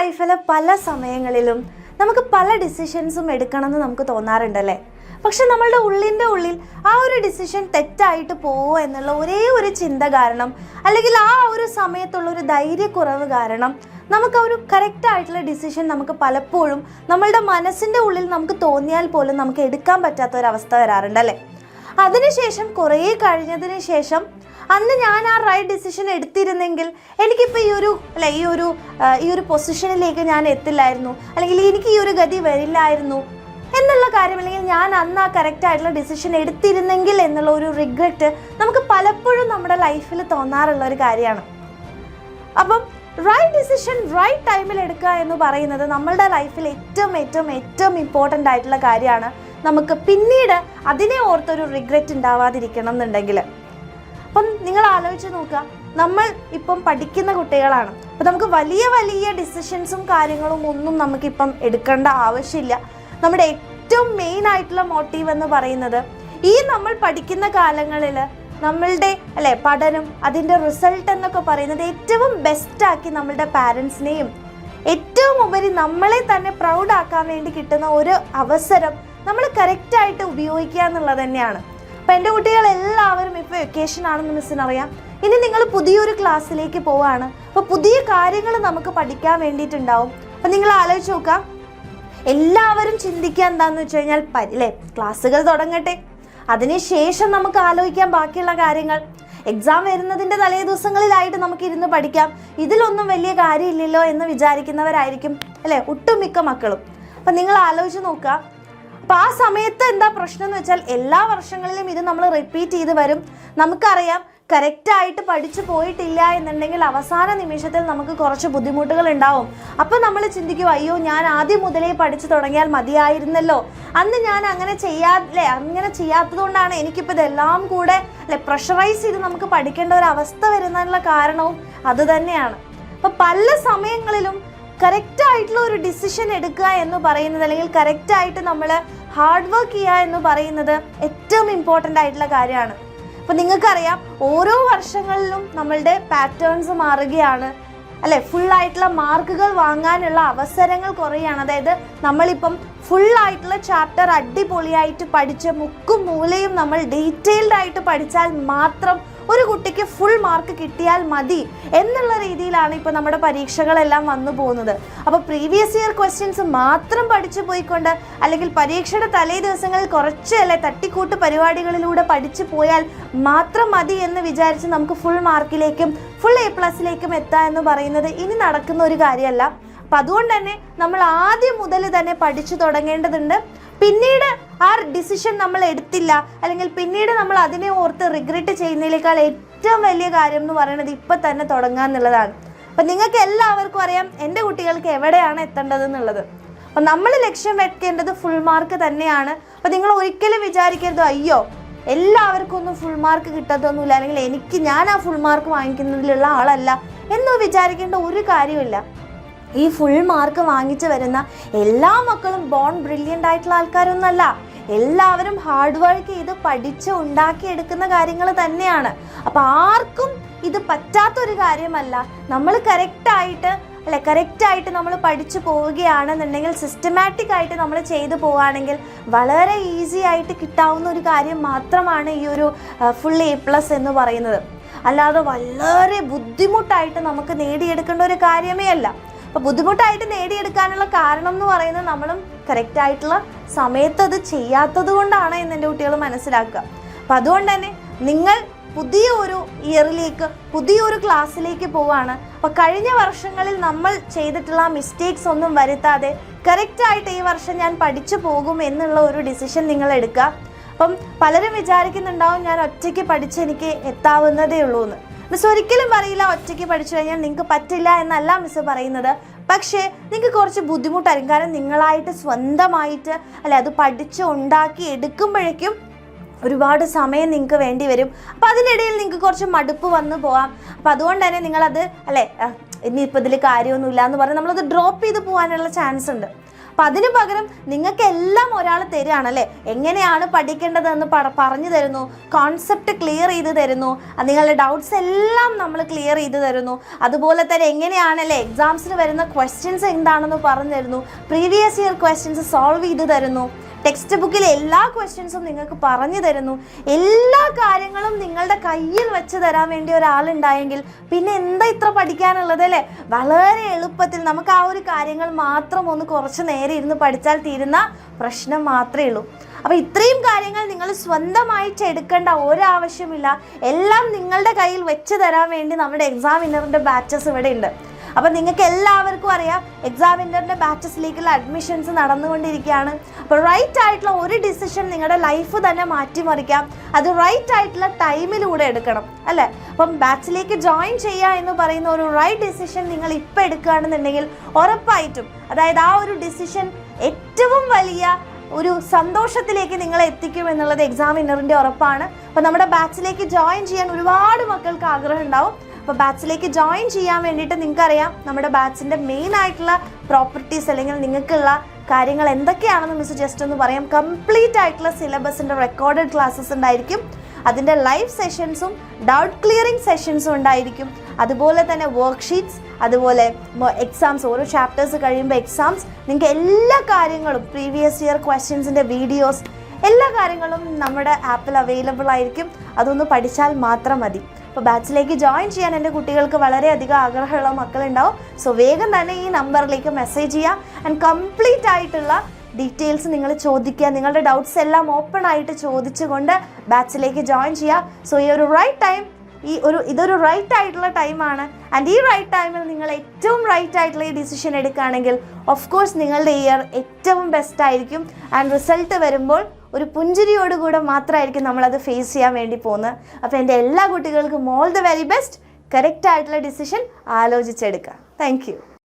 ലൈഫിൽ പല സമയങ്ങളിലും നമുക്ക് പല ഡിസിഷൻസും എടുക്കണമെന്ന് നമുക്ക് തോന്നാറുണ്ടല്ലേ. പക്ഷെ നമ്മളുടെ ഉള്ളിൽ ആ ഒരു ഡിസിഷൻ തെറ്റായിട്ട് പോവോ എന്നുള്ള ഒരേ ഒരു ചിന്ത കാരണം, അല്ലെങ്കിൽ ആ ഒരു സമയത്തുള്ള ഒരു ധൈര്യക്കുറവ് കാരണം നമുക്ക് ആ ഒരു കറക്റ്റ് ആയിട്ടുള്ള ഡിസിഷൻ നമുക്ക് പലപ്പോഴും നമ്മളുടെ മനസ്സിൻ്റെ ഉള്ളിൽ നമുക്ക് തോന്നിയാൽ പോലും നമുക്ക് എടുക്കാൻ പറ്റാത്ത ഒരവസ്ഥ വരാറുണ്ടല്ലേ. അതിനുശേഷം കുറേ കഴിഞ്ഞതിന് ശേഷം അന്ന് ഞാൻ ആ റൈറ്റ് ഡിസിഷൻ എടുത്തിരുന്നെങ്കിൽ എനിക്കിപ്പോൾ ഈ ഒരു പൊസിഷനിലേക്ക് ഞാൻ എത്തില്ലായിരുന്നു, അല്ലെങ്കിൽ എനിക്ക് ഈ ഒരു ഗതി വരില്ലായിരുന്നു എന്നുള്ള കാര്യം, അല്ലെങ്കിൽ ഞാൻ അന്ന് ആ കറക്റ്റ് ആയിട്ടുള്ള ഡിസിഷൻ എടുത്തിരുന്നെങ്കിൽ എന്നുള്ള ഒരു റിഗ്രറ്റ് നമുക്ക് പലപ്പോഴും നമ്മുടെ ലൈഫിൽ തോന്നാറുള്ള ഒരു കാര്യമാണ്. അപ്പം റൈറ്റ് ഡിസിഷൻ റൈറ്റ് ടൈമിൽ എടുക്കുക എന്ന് പറയുന്നത് നമ്മളുടെ ലൈഫിൽ ഏറ്റവും ഇമ്പോർട്ടൻ്റ് ആയിട്ടുള്ള കാര്യമാണ്. നമുക്ക് പിന്നീട് അതിനെ ഓർത്തൊരു റിഗ്രറ്റ് ഉണ്ടാവാതിരിക്കണം എന്നുണ്ടെങ്കിൽ. അപ്പം നിങ്ങൾ ആലോചിച്ച് നോക്കുക, നമ്മൾ ഇപ്പം പഠിക്കുന്ന കുട്ടികളാണ്. അപ്പം നമുക്ക് വലിയ ഡിസിഷൻസും കാര്യങ്ങളും ഒന്നും നമുക്കിപ്പം എടുക്കേണ്ട ആവശ്യമില്ല. നമ്മുടെ ഏറ്റവും മെയിൻ ആയിട്ടുള്ള മോട്ടീവ് എന്ന് പറയുന്നത് ഈ നമ്മൾ പഠിക്കുന്ന കാലങ്ങളിൽ നമ്മളുടെ പഠനം, അതിൻ്റെ റിസൾട്ട് എന്നൊക്കെ പറയുന്നത് ഏറ്റവും ബെസ്റ്റാക്കി നമ്മളുടെ പാരൻസിനെയും ഏറ്റവും ഉപരി നമ്മളെ തന്നെ പ്രൗഡാക്കാൻ വേണ്ടി കിട്ടുന്ന ഒരു അവസരം നമ്മൾ കറക്റ്റായിട്ട് ഉപയോഗിക്കുക എന്നുള്ളത് തന്നെയാണ്. അപ്പം എൻ്റെ കുട്ടികളെല്ലാവരും ഇപ്പോൾ വെക്കേഷൻ ആണെന്ന് മിസ്സിനറിയാം. ഇനി നിങ്ങൾ പുതിയൊരു ക്ലാസ്സിലേക്ക് പോവുകയാണ്. അപ്പോൾ പുതിയ കാര്യങ്ങൾ നമുക്ക് പഠിക്കാൻ വേണ്ടിയിട്ടുണ്ടാവും. അപ്പം നിങ്ങൾ ആലോചിച്ച് നോക്കുക, എല്ലാവരും ചിന്തിക്കുക എന്താണെന്ന് വെച്ച് കഴിഞ്ഞാൽ ക്ലാസ്സുകൾ തുടങ്ങട്ടെ, അതിനുശേഷം നമുക്ക് ആലോചിക്കാം ബാക്കിയുള്ള കാര്യങ്ങൾ. എക്സാം വരുന്നതിൻ്റെ തലേ ദിവസങ്ങളിലായിട്ട് നമുക്ക് ഇരുന്ന് പഠിക്കാം, ഇതിലൊന്നും വലിയ കാര്യമില്ലല്ലോ എന്ന് വിചാരിക്കുന്നവരായിരിക്കും ഒട്ടുമിക്ക മക്കളും. അപ്പം നിങ്ങൾ ആലോചിച്ച് നോക്കുക. അപ്പോൾ ആ സമയത്ത് എന്താ പ്രശ്നം എന്ന് വെച്ചാൽ എല്ലാ വർഷങ്ങളിലും ഇത് നമ്മൾ റിപ്പീറ്റ് ചെയ്ത് വരും. നമുക്കറിയാം കറക്റ്റായിട്ട് പഠിച്ചു പോയിട്ടില്ല എന്നുണ്ടെങ്കിൽ അവസാന നിമിഷത്തിൽ നമുക്ക് കുറച്ച് ബുദ്ധിമുട്ടുകൾ ഉണ്ടാവും. അപ്പോൾ നമ്മൾ ചിന്തിക്കും, അയ്യോ ഞാൻ ആദ്യം മുതലേ പഠിച്ചു തുടങ്ങിയാൽ മതിയായിരുന്നല്ലോ, അന്ന് ഞാൻ അങ്ങനെ ചെയ്യാത്തത് കൊണ്ടാണ് എനിക്കിപ്പോൾ ഇതെല്ലാം കൂടെ പ്രഷറൈസ് ചെയ്ത് നമുക്ക് പഠിക്കേണ്ട ഒരു അവസ്ഥ വരുന്നതിനുള്ള കാരണവും അതുതന്നെയാണ്. അപ്പോൾ പല സമയങ്ങളിലും കറക്റ്റായിട്ടുള്ള ഒരു ഡിസിഷൻ എടുക്കുക എന്ന് പറയുന്നത്, അല്ലെങ്കിൽ കറക്റ്റായിട്ട് നമ്മൾ ഹാർഡ് വർക്ക് ചെയ്യുക എന്ന് പറയുന്നത് ഏറ്റവും ഇമ്പോർട്ടൻ്റ് ആയിട്ടുള്ള കാര്യമാണ്. അപ്പോൾ നിങ്ങൾക്കറിയാം ഓരോ വർഷങ്ങളിലും നമ്മളുടെ പാറ്റേൺസ് മാറുകയാണ് ഫുള്ളായിട്ടുള്ള മാർക്കുകൾ വാങ്ങാനുള്ള അവസരങ്ങൾ കുറയാണ്. അതായത് നമ്മളിപ്പം ഫുള്ളായിട്ടുള്ള ചാപ്റ്റർ അടിപൊളിയായിട്ട് പഠിച്ച് മുക്കും മൂലയും നമ്മൾ ഡീറ്റെയിൽഡ് ആയിട്ട് പഠിച്ചാൽ മാത്രം ഒരു കുട്ടിക്ക് ഫുൾ മാർക്ക് കിട്ടിയാൽ മതി എന്നുള്ള രീതിയിലാണ് ഇപ്പോൾ നമ്മുടെ പരീക്ഷകളെല്ലാം വന്നു പോകുന്നത്. അപ്പോൾ പ്രീവിയസ് ഇയർ ക്വസ്റ്റ്യൻസ് മാത്രം പഠിച്ചു പോയിക്കൊണ്ട്, അല്ലെങ്കിൽ പരീക്ഷയുടെ തലേ ദിവസങ്ങളിൽ കുറച്ച് തട്ടിക്കൂട്ട് പരിപാടികളിലൂടെ പഠിച്ചു പോയാൽ മാത്രം മതി എന്ന് വിചാരിച്ച് നമുക്ക് ഫുൾ മാർക്കിലേക്കും ഫുൾ A+ലേക്കും എത്തുക എന്ന് പറയുന്നത് ഇനി നടക്കുന്ന ഒരു കാര്യമല്ല. അപ്പം അതുകൊണ്ട് തന്നെ നമ്മൾ ആദ്യം മുതൽ തന്നെ പഠിച്ചു തുടങ്ങേണ്ടതുണ്ട്. പിന്നീട് ആ ഡിസിഷൻ നമ്മൾ എടുത്തില്ല, അല്ലെങ്കിൽ പിന്നീട് നമ്മൾ അതിനെ ഓർത്ത് റിഗ്രറ്റ് ചെയ്യുന്നതിനേക്കാൾ ഏറ്റവും വലിയ കാര്യം എന്ന് പറയുന്നത് ഇപ്പം തന്നെ തുടങ്ങുക എന്നുള്ളതാണ്. അപ്പം നിങ്ങൾക്ക് എല്ലാവർക്കും അറിയാം എൻ്റെ കുട്ടികൾക്ക് എവിടെയാണ് എത്തേണ്ടതെന്നുള്ളത്. അപ്പം നമ്മൾ ലക്ഷ്യം വെക്കേണ്ടത് ഫുൾ മാർക്ക് തന്നെയാണ്. അപ്പം നിങ്ങൾ ഒരിക്കലും വിചാരിക്കരുത്, അയ്യോ എല്ലാവർക്കും ഒന്നും ഫുൾ മാർക്ക് കിട്ടത്തൊന്നുമില്ല, അല്ലെങ്കിൽ ഞാൻ ആ ഫുൾ മാർക്ക് വാങ്ങിക്കുന്നതിലുള്ള ആളല്ല എന്ന് വിചാരിക്കേണ്ട ഒരു കാര്യമില്ല. ഈ ഫുൾ മാർക്ക് വാങ്ങിച്ചു വരുന്ന എല്ലാ മക്കളും ബോൺ ബ്രില്യൻ്റ് ആയിട്ടുള്ള ആൾക്കാരൊന്നുമല്ല. എല്ലാവരും ഹാർഡ് വർക്ക് ചെയ്ത് പഠിച്ച് ഉണ്ടാക്കിയെടുക്കുന്ന കാര്യങ്ങൾ തന്നെയാണ്. അപ്പം ആർക്കും ഇത് പറ്റാത്തൊരു കാര്യമല്ല. നമ്മൾ കറക്റ്റായിട്ട് നമ്മൾ പഠിച്ചു പോവുകയാണെന്നുണ്ടെങ്കിൽ, സിസ്റ്റമാറ്റിക് ആയിട്ട് നമ്മൾ ചെയ്തു പോവുകയാണെങ്കിൽ വളരെ ഈസി ആയിട്ട് കിട്ടാവുന്ന ഒരു കാര്യം മാത്രമാണ് ഈ ഒരു ഫുൾ A+ എന്ന് പറയുന്നത്. അല്ലാതെ വളരെ ബുദ്ധിമുട്ടായിട്ട് നമുക്ക് നേടിയെടുക്കേണ്ട ഒരു കാര്യമേ അല്ല. അപ്പോൾ ബുദ്ധിമുട്ടായിട്ട് നേടിയെടുക്കാനുള്ള കാരണം എന്ന് പറയുന്നത് നമ്മളും കറക്റ്റായിട്ടുള്ള സമയത്ത് അത് ചെയ്യാത്തത് കൊണ്ടാണ് എന്ന് എൻ്റെ കുട്ടികൾ മനസ്സിലാക്കുക. അപ്പോൾ അതുകൊണ്ട് തന്നെ നിങ്ങൾ പുതിയ ഒരു ഇയറിലേക്ക്, പുതിയൊരു ക്ലാസ്സിലേക്ക് പോവുകയാണ്. അപ്പോൾ കഴിഞ്ഞ വർഷങ്ങളിൽ നമ്മൾ ചെയ്തിട്ടുള്ള മിസ്റ്റേക്സ് ഒന്നും വരുത്താതെ കറക്റ്റായിട്ട് ഈ വർഷം ഞാൻ പഠിച്ചു പോകും എന്നുള്ള ഒരു ഡിസിഷൻ നിങ്ങൾ എടുക്കുക. അപ്പം പലരും വിചാരിക്കുന്നുണ്ടാവും ഞാൻ ഒറ്റയ്ക്ക് പഠിച്ച് എനിക്ക് എത്താവുന്നതേ ഉള്ളൂ എന്ന്. മിസ് ഒരിക്കലും പറയില്ല ഒറ്റയ്ക്ക് പഠിച്ചു കഴിഞ്ഞാൽ നിങ്ങൾക്ക് പറ്റില്ല എന്നല്ല മിസ് പറയുന്നത്. പക്ഷേ നിങ്ങൾക്ക് കുറച്ച് ബുദ്ധിമുട്ടായിരിക്കും. കാരണം നിങ്ങളായിട്ട് സ്വന്തമായിട്ട് അത് പഠിച്ച് ഉണ്ടാക്കി എടുക്കുമ്പോഴേക്കും ഒരുപാട് സമയം നിങ്ങൾക്ക് വേണ്ടി വരും. അപ്പോൾ അതിനിടയിൽ നിങ്ങൾക്ക് കുറച്ച് മടുപ്പ് വന്നു പോവാം. അപ്പോൾ അതുകൊണ്ട് തന്നെ നിങ്ങളത് ഇനിയിപ്പോൾ ഇതിൽ കാര്യമൊന്നുമില്ല എന്ന് പറഞ്ഞ് നമ്മളത് ഡ്രോപ്പ് ചെയ്ത് പോകാനുള്ള ചാൻസ് ഉണ്ട്. അപ്പം അതിന് പകരം നിങ്ങൾക്ക് എല്ലാം ഒരാൾ തരികയാണല്ലേ, എങ്ങനെയാണ് പഠിക്കേണ്ടതെന്ന് പറഞ്ഞു തരുന്നു, കോൺസെപ്റ്റ് ക്ലിയർ ചെയ്ത് തരുന്നു, നിങ്ങളുടെ ഡൗട്ട്സ് എല്ലാം നമ്മൾ ക്ലിയർ ചെയ്ത് തരുന്നു. അതുപോലെ തന്നെ എങ്ങനെയാണല്ലേ എക്സാംസിന് വരുന്ന ക്വസ്റ്റ്യൻസ് എന്താണെന്ന് പറഞ്ഞു തരുന്നു, പ്രീവിയസ് ഇയർ ക്വസ്റ്റ്യൻസ് സോൾവ് ചെയ്ത് തരുന്നു, ടെക്സ്റ്റ് ബുക്കിലെ എല്ലാ ക്വസ്റ്റ്യൻസും നിങ്ങൾക്ക് പറഞ്ഞു തരുന്നു. എല്ലാ കാര്യങ്ങളും നിങ്ങളുടെ കയ്യിൽ വെച്ച് തരാൻ വേണ്ടി ഒരാളുണ്ടായെങ്കിൽ പിന്നെ എന്താ ഇത്ര പഠിക്കാനുള്ളത് അല്ലേ? വളരെ എളുപ്പത്തിൽ നമുക്ക് ആ ഒരു കാര്യങ്ങൾ മാത്രം ഒന്ന് കുറച്ച് നേരം ഇരുന്ന് പഠിച്ചാൽ തീരുന്ന പ്രശ്നം മാത്രമേ ഉള്ളൂ. അപ്പോൾ ഇത്രയും കാര്യങ്ങൾ നിങ്ങൾ സ്വന്തമായിട്ട് എടുക്കേണ്ട ഒരാവശ്യമില്ല. എല്ലാം നിങ്ങളുടെ കയ്യിൽ വെച്ച് തരാൻ വേണ്ടി നമ്മുടെ എക്സാമിനറിൻ്റെ ബാച്ചസ് ഇവിടെ ഉണ്ട്. അപ്പം നിങ്ങൾക്ക് എല്ലാവർക്കും അറിയാം എക്സാമിനറിൻ്റെ ബാച്ചസിലേക്കുള്ള അഡ്മിഷൻസ് നടന്നുകൊണ്ടിരിക്കുകയാണ്. അപ്പോൾ റൈറ്റ് ആയിട്ടുള്ള ഒരു ഡിസിഷൻ നിങ്ങളുടെ ലൈഫ് തന്നെ മാറ്റിമറിക്കാം. അത് റൈറ്റ് ആയിട്ടുള്ള ടൈമിലൂടെ എടുക്കണം അല്ലേ? അപ്പം ബാച്ചിലേക്ക് ജോയിൻ ചെയ്യുക എന്ന് പറയുന്ന ഒരു റൈറ്റ് ഡിസിഷൻ നിങ്ങൾ ഇപ്പം എടുക്കുകയാണെന്നുണ്ടെങ്കിൽ ഉറപ്പായിട്ടും, അതായത് ആ ഒരു ഡിസിഷൻ ഏറ്റവും വലിയ ഒരു സന്തോഷത്തിലേക്ക് നിങ്ങളെ എത്തിക്കും എന്നുള്ളത് എക്സാമിനറിൻ്റെ ഉറപ്പാണ്. അപ്പോൾ നമ്മുടെ ബാച്ചിലേക്ക് ജോയിൻ ചെയ്യാൻ ഒരുപാട് മക്കൾക്ക് ആഗ്രഹം ഉണ്ടാവും. അപ്പോൾ ബാച്ചിലേക്ക് ജോയിൻ ചെയ്യാൻ വേണ്ടിയിട്ട് നിങ്ങൾക്കറിയാം നമ്മുടെ ബാച്ചിൻ്റെ മെയിൻ ആയിട്ടുള്ള പ്രോപ്പർട്ടീസ് അല്ലെങ്കിൽ നിങ്ങൾക്കുള്ള കാര്യങ്ങൾ എന്തൊക്കെയാണെന്ന് മിസ് ജസ്റ്റ് ഒന്ന് പറയാം. കംപ്ലീറ്റ് ആയിട്ടുള്ള സിലബസിൻ്റെ റെക്കോർഡഡ് ക്ലാസ്സസ് ഉണ്ടായിരിക്കും. അതിൻ്റെ ലൈവ് സെഷൻസും ഡൗട്ട് ക്ലിയറിംഗ് സെഷൻസും ഉണ്ടായിരിക്കും. അതുപോലെ തന്നെ വർക്ക്ഷീറ്റ്സ്, അതുപോലെ എക്സാംസ്, ഓരോ ചാപ്റ്റേഴ്സ് കഴിയുമ്പോൾ എക്സാംസ്, നിങ്ങൾക്ക് എല്ലാ കാര്യങ്ങളും പ്രീവിയസ് ഇയർ ക്വസ്റ്റ്യൻസിൻ്റെ വീഡിയോസ്, എല്ലാ കാര്യങ്ങളും നമ്മുടെ ആപ്പിൽ അവൈലബിൾ ആയിരിക്കും. അതൊന്ന് പഠിച്ചാൽ മാത്രം മതി. അപ്പോൾ ബാച്ചിലേക്ക് ജോയിൻ ചെയ്യാൻ എൻ്റെ കുട്ടികൾക്ക് വളരെയധികം ആഗ്രഹമുള്ള മക്കളുണ്ടാവും. സോ വേഗം തന്നെ ഈ നമ്പറിലേക്ക് മെസ്സേജ് ചെയ്യുക. ആൻഡ് കംപ്ലീറ്റ് ആയിട്ടുള്ള ഡീറ്റെയിൽസ് നിങ്ങൾ ചോദിക്കുക. നിങ്ങളുടെ ഡൗട്ട്സ് എല്ലാം ഓപ്പൺ ആയിട്ട് ചോദിച്ചുകൊണ്ട് ബാച്ചിലേക്ക് ജോയിൻ ചെയ്യുക. സോ ഈ ഒരു റൈറ്റ് ടൈം, ഇതൊരു റൈറ്റ് ആയിട്ടുള്ള ടൈമാണ്. ആൻഡ് ഈ റൈറ്റ് ടൈമിൽ നിങ്ങൾ ഏറ്റവും റൈറ്റ് ആയിട്ടുള്ള ഈ ഡിസിഷൻ എടുക്കുകയാണെങ്കിൽ ഓഫ് കോഴ്സ് നിങ്ങളുടെ ഇയർ ഏറ്റവും ബെസ്റ്റ് ആയിരിക്കും. ആൻഡ് റിസൾട്ട് വരുമ്പോൾ ഒരു പുഞ്ചിരിയോടുകൂടെ മാത്രമായിരിക്കും നമ്മളത് ഫേസ് ചെയ്യാൻ വേണ്ടി പോകുന്നത്. അപ്പോൾ എൻ്റെ എല്ലാ കുട്ടികൾക്കും all the very best. Correct ആയിട്ടുള്ള ഡിസിഷൻ ആലോചിച്ചെടുക്കുക. Thank U.